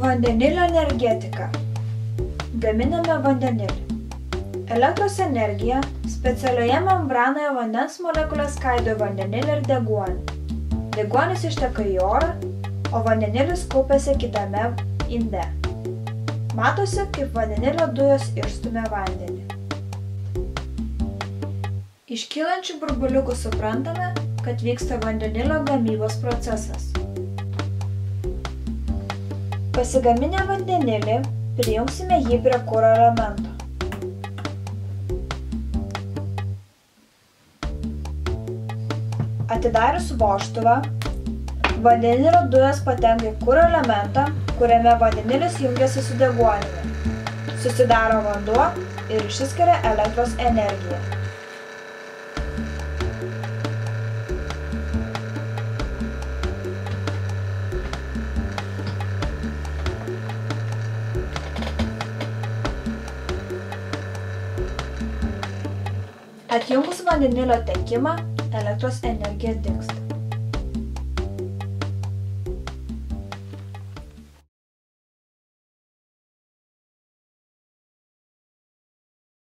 Vandenilio energetika. Gaminame vandenilį. Elektros energiją specialioje membranoje vandens molekulės skaido vandenilį ir deguonį. Deguonis išteka į orą, o vandenilis kaupiasi kitame inde. Matosi, kaip vandenilio dujos išstumia vandenį. Iš kylančių burbuliukų suprantame, kad vyksta vandenilio gamybos procesas. Pasigaminę vandenilį, prijungsime jį prie kuro elemento. Atidarius vožtuvą, vandenilio dujos patenka į kuro elementą, kuriame vandenilis jungiasi su deguonimi. Susidaro vanduo ir išsiskiria elektros energija. Atjungus vandenilio tekimą, elektros energija dingsta.